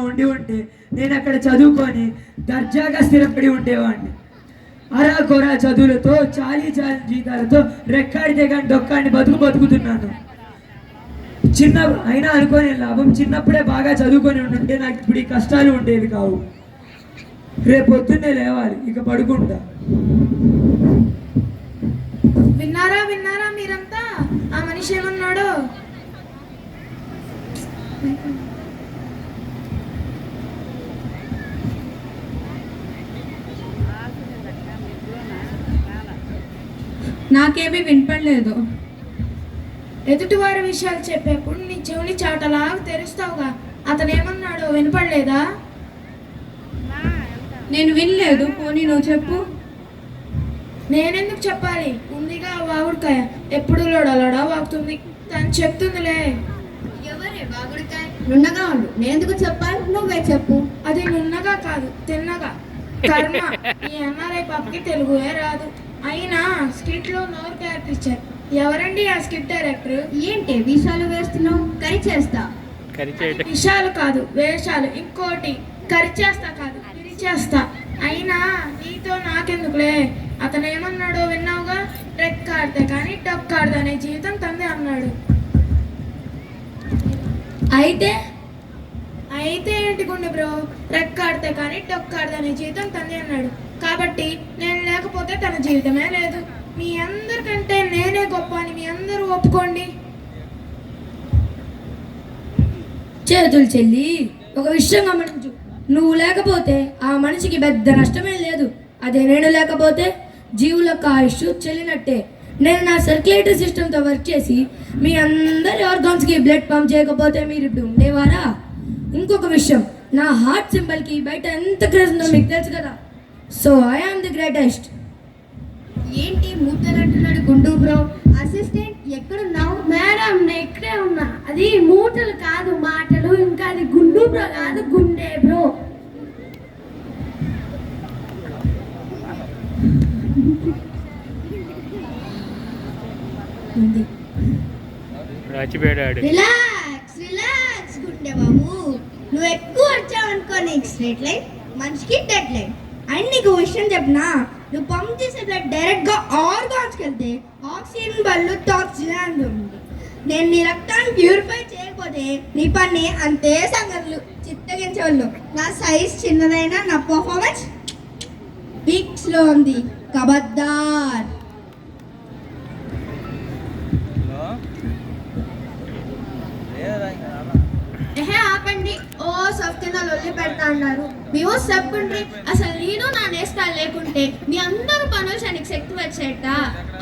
ఉండి ఉంటే నేను అక్కడ చదువుకొని దర్జాగా స్థిరపడి ఉండేవాడిని. అరా కొరా చదువులతో చాలీ జీతాలతో రెక్కాడితే కానీ డొక్కాడిని బతుకుతున్నాను. అయినా అనుకోని లాభం, చిన్నప్పుడే బాగా చదువుకొని ఉంటుంటే నాకు ఇప్పుడు ఈ కష్టాలు ఉండేవి కావు. రేపు పొద్దున్నే లేవాలి, ఇక పడుకుంటా. విన్నారా మీరంతా? ఆ మనిషి ఏమన్నాడు? నాకేమీ వినపడలేదు. ఎదుటివారి విషయాలు చెప్పేప్పుడు నీ చెవుని చాటలాగా తెరుస్తావుగా, అతను ఏమన్నాడో వినపడలేదా? నేను వినలేదు. పోనీ నువ్వు చెప్పు. నేనెందుకు చెప్పాలి? ఉందిగా వాగుడికాయ, ఎప్పుడు లోడలోడా వాగుతుంది, తను చెప్తుందిలే. ఎవరే వాగుడికాయ? నున్నగా ఉండు, నేనెందుకు చెప్పాలి? నువ్వే చెప్పు. అది నున్నగా కాదు, తిన్నగా. కర్మ, ఈ ఎన్ఆర్ఐ పాపకి తెలుగుయే రాదు. అయినా స్కిట్ లో నోరు క్యారెక్టర్ ఇచ్చారు. ఎవరండి ఆ స్కిట్ డైరెక్టర్? ఏంటి విషాలు వేస్తున్నావు? కరి చేస్తా. విషాలు కాదు, వేషాలు. ఇంకోటి కరిచేస్తా కాదు, పిరిచేస్తా. అయినా నీతో నాకెందుకులే. అతను ఏమన్నాడో విన్నావుగా? రెక్కాడితే కానీ డొక్కాడదు అనే జీవితం తందే అన్నాడు. అయితే ఏంటి గుండె బ్రో? రెక్కాడితే కానీ డొక్కాడదు అనే జీవితం తందే అన్నాడు. కాబట్టి నేను లేకపోతే తన జీవితమే లేదు. మీ అందరికంటే నేనే గొప్ప అని మీ అందరూ ఒప్పుకోండి. చేతులు చెల్లి, ఒక విషయం గమనించు. నువ్వు లేకపోతే ఆ మనిషికి పెద్ద నష్టమే లేదు. అదే నేను లేకపోతే జీవులకు ఆయుష్ చెల్లినట్టే. నేను నా సర్క్యులేటరీ సిస్టమ్తో వర్క్ చేసి మీ అందరి ఆర్గాన్స్కి బ్లడ్ పంప్ చేయకపోతే మీరు ఇప్పుడు ఉండేవారా? ఇంకొక విషయం, నా హార్ట్ సింబల్కి బయట ఎంత క్రేజ్ ఉందో మీకు తెలుసు కదా. So I am the greatest. ఏంటి మూటలు అంటున్నాడు గుండు బ్రో? అసిస్టెంట్ ఎక్కడున్నావు? మేడం, నేను ఇక్కడే ఉన్నా. అది మూటలు కాదు, మాటలు. ఇంకా అది గుండు బ్రో కాదు, గుండె బ్రో. రిలాక్స్ గుండె బాబు. నువ్వు ఎక్కువ వచ్చావు అనుకో, నీకు స్ట్రైట్ లైన్, మనిషికి డెడ్ లైన్. అండ్ నీకు విషయం చెప్పనా, నువ్వు పంప్ చేసే బ్లడ్ డైరెక్ట్ గా ఆర్గాన్స్కి వెళ్తే ఆక్సిజన్ బదులు టాక్సిజన్ ఉంది. నేను నీ రక్తాన్ని ప్యూరిఫై చేయకపోతే నీ పని అంతే సంగతులు. చిత్తగించవాళ్ళు. నా సైజ్ చిన్నదైనా నా పర్ఫార్మెన్స్ పీక్స్ లో ఉంది. కబద్దార్. ఆపండి. ఓ సబ్కింద లొల్లి పెడతా అన్నారు. మేము చెప్పుండ్రి. అసలు నేను నా నేస్తాలు లేకుంటే మీ అందరూ పనులు చేయడానికి శక్తి వచ్చేట.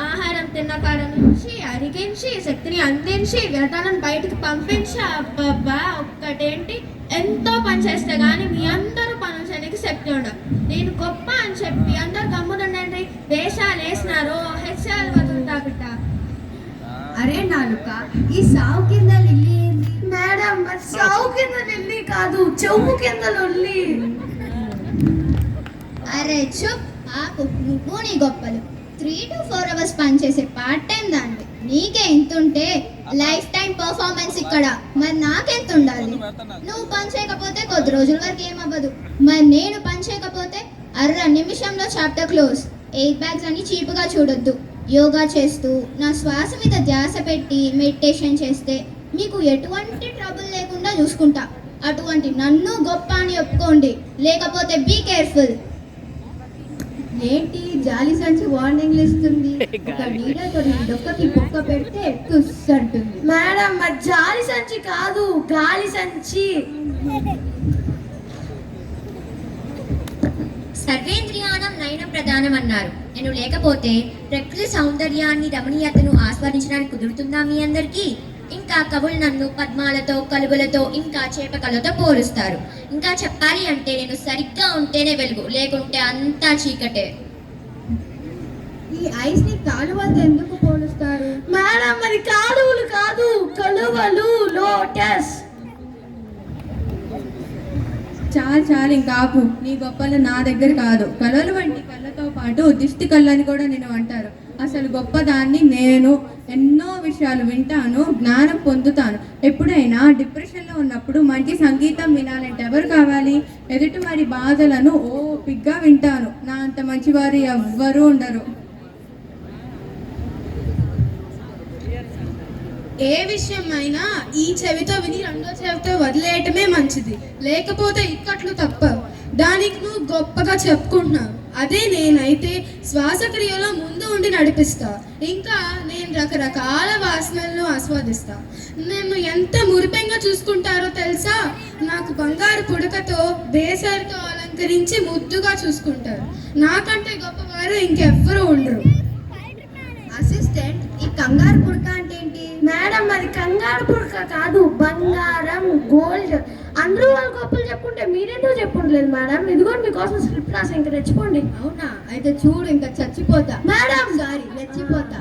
ఆహారం తిన్న కాడ నుంచి అరిగించి, శక్తిని అందించి, వ్యర్థాలను బయటకు పంపించి, అబ్బబ్బా ఒక్కటేంటి ఎంతో పని చేస్తే గానీ మీ అందరూ పనులు చేయడానికి శక్తి ఉండదు. నేను గొప్ప అని చెప్పి అందరు గమ్మునుండండి. వేషాలు వేసినారు, హెచ్ఆర్ వదులుతా బిడ్డ. అరే నాలుక, ఈ సావు కింద లిల్లీ ఏంది? మేడం, సావు కింద లిల్లీ కాదు, చెవు కింద లొల్లి. అరే చుప్, ఆపు. నువ్వు నీ గొప్పలు 3 to 4 hours పనిచేసే పార్ట్ టైం దాన్ని నీకే ఎంత ఉంటే లైఫ్ టైం పర్ఫార్మెన్స్ ఇక్కడ మరి నాకెంత ఉండాలి? నువ్వు పని చేయకపోతే కొద్ది రోజుల వరకు ఏమవ్వదు. మరి నేను పని చేయకపోతే నిమిషంలో చాప్టర్ క్లోజ్. 8 bags అని చీపుగా చూడొద్దు. యోగా చేస్తూ నా శ్వాస మీద ధ్యాస పెట్టి మెడిటేషన్ చేస్తే మీకు ఎటువంటి ట్రబుల్ లేకుండా చూసుకుంటా. అటువంటి నన్ను గొప్ప అని ఒప్పుకోండి, లేకపోతే బీ కేర్ఫుల్. ఏంటి జాలి సంచి వార్నింగ్లు ఇస్తుంది? ఒక నీడతో నీ డొక్కకి పొక్క పెడితే తుస్ అంటుంది. మేడం, మరి జాలి సంచి కాదు, గాలి సంచి. సర్వేంద్రియానం నయన ప్రధానం అన్నారు. నేను లేకపోతే ప్రకృతి సౌందర్యాన్ని, రమణీయతను ఆస్వాదించడానికి కుదురుతుందా మీ అందరికీ? ఇంకా కవులు నన్ను పద్మాలతో, కలుగులతో, ఇంకా చేపకలతో పోలుస్తారు. ఇంకా చెప్పాలి అంటే నేను సరిగ్గా ఉంటేనే వెలుగు, లేకుంటే అంతా చీకటే. ఈ ఐస్ ని కాలువలతో ఎందుకు పోలుస్తారు? మేడం, మరి కాలువలు కాదు, కలువలు, లోటస్. చాలు ఇంకా ఆపు. నీ గొప్పలు నా దగ్గర కాదు. కళలు వంటి కళ్ళతో పాటు దిష్టి కళ్ళు అని కూడా నేను అంటారు. అసలు గొప్పదాన్ని నేను. ఎన్నో విషయాలు వింటాను, జ్ఞానం పొందుతాను. ఎప్పుడైనా డిప్రెషన్లో ఉన్నప్పుడు మంచి సంగీతం వినాలంటే ఎవరు కావాలి? ఎదుటి వారి బాధలను ఓపిగ్గా వింటాను. నా అంత మంచివారు ఎవ్వరూ ఉండరు. ఏ విషయమైనా ఈ చెవితో విని రెండో చెవితో వదిలేయటమే మంచిది, లేకపోతే ఇక్కట్లు తప్పవు. దానికి నువ్వు గొప్పగా చెప్పుకుంటున్నావు. అదే నేనైతే శ్వాసక్రియలో ముందు ఉండి నడిపిస్తా. ఇంకా నేను రకరకాల వాసనలను ఆస్వాదిస్తా. నన్ను ఎంత మురిపెంగా చూసుకుంటారో తెలుసా? నాకు బంగారు పుడకతో దేశాలతో అలంకరించి ముద్దుగా చూసుకుంటారు. నాకంటే గొప్పవారు ఇంకెవ్వరూ ఉండరు. అసిస్టెంట్, ఈ కంగారు పుడక అంటే ఏంటి? మేడం, అది కంగారు పుడక కాదు, బంగారం, గోల్డ్. అందరూ వాళ్ళ గొప్పలు చెప్పుకుంటే మీరేంటో చెప్పుకోలేదు మేడం. ఇదిగోండి మీకోసం స్లిప్ రాసి ఇంకా తెచ్చుకోండి. అవునా? అయితే చూడు, ఇంకా చచ్చిపోతా. Madam, sorry, రెచ్చిపోతా.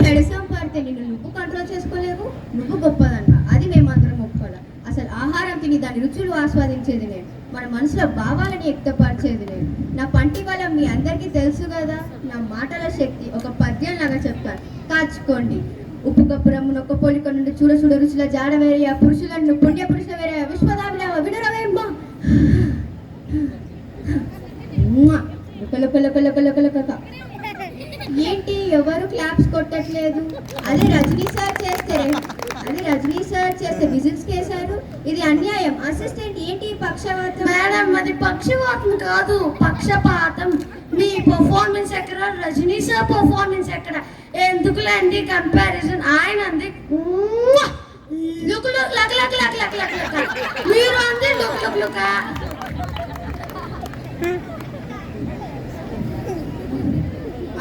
పెడసం పడితే నిన్ను నువ్వు కంట్రోల్ చేసుకోలేవు. నువ్వు గొప్పదంట, అది మేమందరం ఒప్పుకోవాలి. అసలు ఆహారం తిని దాని రుచులు ఆస్వాదించేది నేను, మన మనసులో భావాలని వ్యక్తపరిచేది నేను. నా పంటి బలం మీ అందరికీ తెలుసు కదా. నా మాటల శక్తి ఒక పద్యంలాగా చెప్తాను, కాచుకోండి. ఉప్పు కప్పురమ్ము నొక్క పోలిక నుండి చూడ చూడ రుచుల జాడ వేరయ్య, పురుషులను పుణ్య పురుషుల వేరయ్య, విశ్వదాభిరామ వినరవేమ్మ. ఏంటి ఎవరు క్లాప్స్ కొట్టట్లేదు? అది రజనీ సార్ చేస్తే విజిల్స్ కేశారు. ఇది అన్యాయం. అసిస్టెంట్, ఏంటి పక్షవాతం? మేడం, అది పక్షవాతం కాదు, పక్షపాతం. మీ పర్ఫార్మెన్స్ ఎక్కడ, రజనీ సార్ పర్ఫార్మెన్స్ ఎక్కడ? ఎందుకులేండి కంపారిజన్. ఆయన అంది look look luck luck luck luck luck luck, మీరు అంది లుక్ లుక్ లుక్.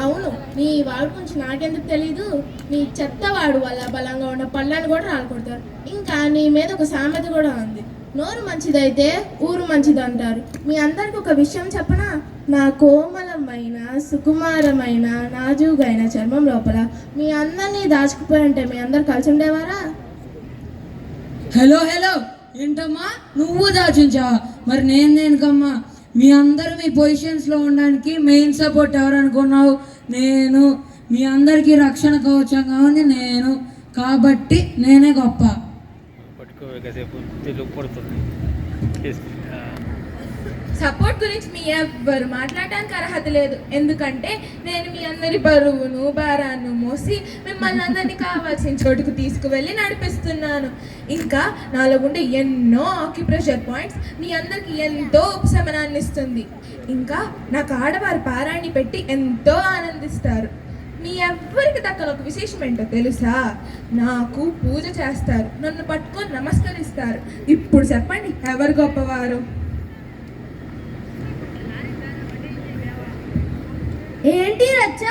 అవును, నీ వాడి గురించి నాకెందుకు తెలీదు? నీ చెత్తవాడు వల్ల బలంగా ఉన్న పళ్ళని కూడా రాలకొడతారు. ఇంకా నీ మీద ఒక సామెత కూడా ఉంది, నోరు మంచిదైతే ఊరు మంచిది అంటారు. మీ అందరికి ఒక విషయం చెప్పనా? నా కోమలమైన సుకుమారమైన నాజుగైన చర్మం లోపల మీ అందరినీ దాచుకుపోయి ఉంటే మీ అందరు కలిసి ఉండేవారా? హలో హలో, ఏంటమ్మా నువ్వు దాచుంచావా? మరి నేనుకమ్మా. మీ అందరూ మీ పొజిషన్స్లో ఉండడానికి మెయిన్ సపోర్ట్ ఎవరు అనుకున్నావు? నేను. మీ అందరికీ రక్షణ కవచంగా ఉంది నేను, కాబట్టి నేనే గొప్ప. సపోర్ట్ గురించి మీ ఎవ్వరు మాట్లాడడానికి అర్హత లేదు. ఎందుకంటే నేను మీ అందరి బరువును భారాన్ని మోసి మిమ్మల్ని అందరినీ కావాల్సిన చోటుకు తీసుకువెళ్ళి నడిపిస్తున్నాను. ఇంకా నాలో ఉండే ఎన్నో ఆక్యుప్రెషర్ పాయింట్స్ మీ అందరికి ఎంతో ఉపశమనాన్ని ఇస్తుంది. ఇంకా నాకు ఆడవారి పారాయణ పెట్టి ఎంతో ఆనందిస్తారు. మీ ఎవ్వరికి దక్కన ఒక విశేషం ఏంటో తెలుసా? నాకు పూజ చేస్తారు, నన్ను పట్టుకొని నమస్కరిస్తారు. ఇప్పుడు చెప్పండి, ఎవరు గొప్పవారు? ఏంటి రచ్చ?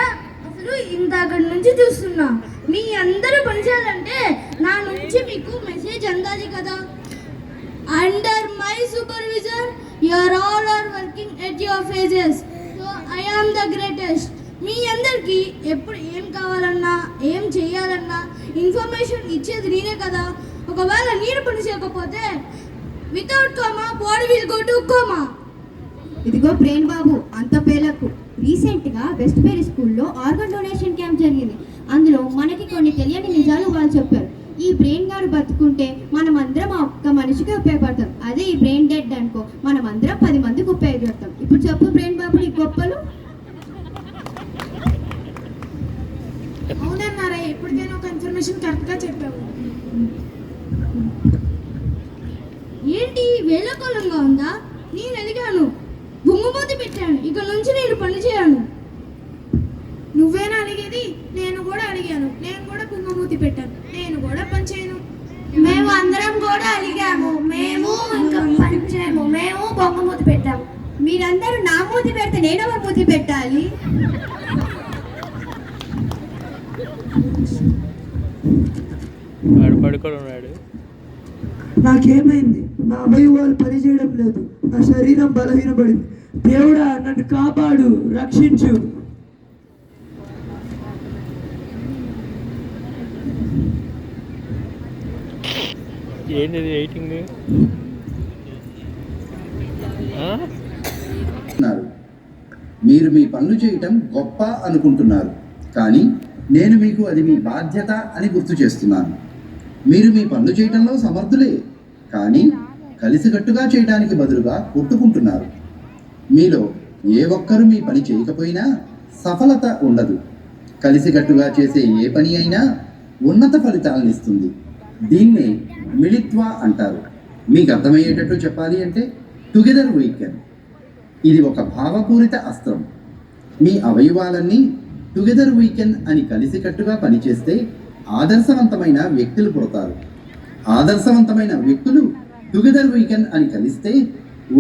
అసలు ఇందాకటి నుంచి చూస్తున్నా. మీ అందరూ పనిచేయాలంటే నా నుంచి మీకు మెసేజ్ అందాలి కదా. Under my supervision you are all are working at your phases. So I am the greatest. మీ అందరికీ ఎప్పుడు ఏం కావాలన్నా ఏం చేయాలన్నా ఇన్ఫర్మేషన్ ఇచ్చేది నేనే కదా. ఒకవేళ నేను పని చేయకపోతే without comma body will go to coma. ఇదిగో బ్రెయిన్ బాబు, అంత పేలకు. రీసెంట్గా వెస్ట్ పేరీ స్కూల్లో ఆర్గన్ డొనేషన్ క్యాంప్ జరిగింది. అందులో మనకి కొన్ని తెలియని నిజాలు వాళ్ళు చెప్పారు. ఈ బ్రెయిన్ గారు బతుకుంటే మనం అందరం ఒక్క మనిషికి ఉపయోగపడతాం. అదే ఈ బ్రెయిన్ డెడ్ అనుకో, మనం అందరం 10 మందికి ఉపయోగపడతాం. ఇప్పుడు చెప్పు బ్రెయిన్ బాబు, నీ గొప్పలు. అవునన్నారా? ఎప్పటికైనా ఒక ఇన్ఫర్మేషన్ కరెక్ట్గా చెప్పావు. ఏంటి వేళకోళంగా ఉందా? నేను అడిగాను, బొమ్మబోతి పెట్టాను, ఇక నుంచి నేను పని చేయను. నువ్వేనా అడిగేది? నేను కూడా అడిగాను. నేను కూడా పుంగమూతి పెట్టాను. నేను కూడా పని చేయను. మేము అందరం కూడా అడిగాము. మేము ఇంకా పని చేయము. మేము బొమ్మబోతి పెట్టాము. మీరందరూ నా మూతి పెడితే నేను ఎవరు మూతి పెట్టాలి? నాకేమైంది? నా అవయవాలు పనిచేయడం లేదు, నా శరీరం బలహీనపడింది. దేవుడా, నన్ను కాపాడు, రక్షించు. మీరు మీ పనులు చేయటం గొప్ప అనుకుంటున్నారు, కానీ నేను మీకు అది మీ బాధ్యత అని గుర్తు చేస్తున్నాను. మీరు మీ పనులు చేయటంలో సమర్థులే, కానీ కలిసికట్టుగా చేయడానికి బదులుగా కొట్టుకుంటున్నారు. మీలో ఏ ఒక్కరు మీ పని చేయకపోయినా సఫలత ఉండదు. కలిసికట్టుగా చేసే ఏ పని అయినా ఉన్నత ఫలితాలను ఇస్తుంది. దీన్నే మిళిత్వ అంటారు. మీకు అర్థమయ్యేటట్టు చెప్పాలి అంటే టుగెదర్ వీ కెన్. ఇది ఒక భావపూరిత అస్త్రం. మీ అవయవాలన్నీ టుగెదర్ వీ కెన్ అని కలిసికట్టుగా పనిచేస్తే ఆదర్శవంతమైన వ్యక్తులు పుడతారు. ఆదర్శవంతమైన వ్యక్తులు టుగెదర్ వీ కెన్ అని కలిస్తే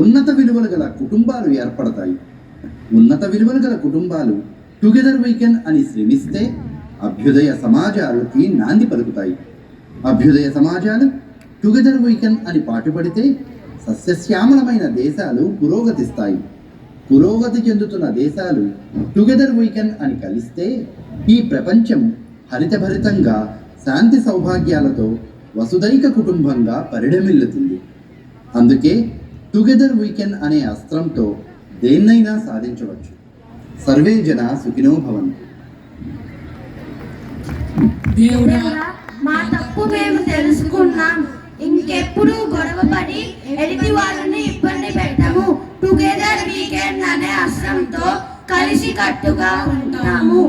ఉన్నత విలువలు గల కుటుంబాలు ఏర్పడతాయి. ఉన్నత విలువలు గల కుటుంబాలు టుగెదర్ వీ కెన్ అని శ్రమిస్తే అభ్యుదయ సమాజాలకి నాంది పలుకుతాయి. అభ్యుదయ సమాజాలు టుగెదర్ వీ కెన్ అని పాటుపడితే సస్యశ్యామలమైన దేశాలు పురోగతిస్తాయి. పురోగతి చెందుతున్న దేశాలు టుగెదర్ వీ కెన్ అని కలిస్తే ఈ ప్రపంచం హరితభరితంగా శాంతి సౌభాగ్యాలతో వసుదైక కుటుంబంగా పరిణమిల్లుతుంది. అందుకే టుగెదర్ వీ కెన్ అనే అస్త్రంతో దేన్నైనా సాధించవచ్చు. సర్వే జన సుఖినో భవంతు. దేవుడా, మా తప్పు మేము తెలుసుకున్నాం. ఇంకెప్పుడు గొడవపడి ఎదుటి వాళ్ళని ఇబ్బంది పెట్టము. టుగెదర్ వీకెండ్ అనే అస్త్రంతో కలిసి కట్టుగా ఉంటాము.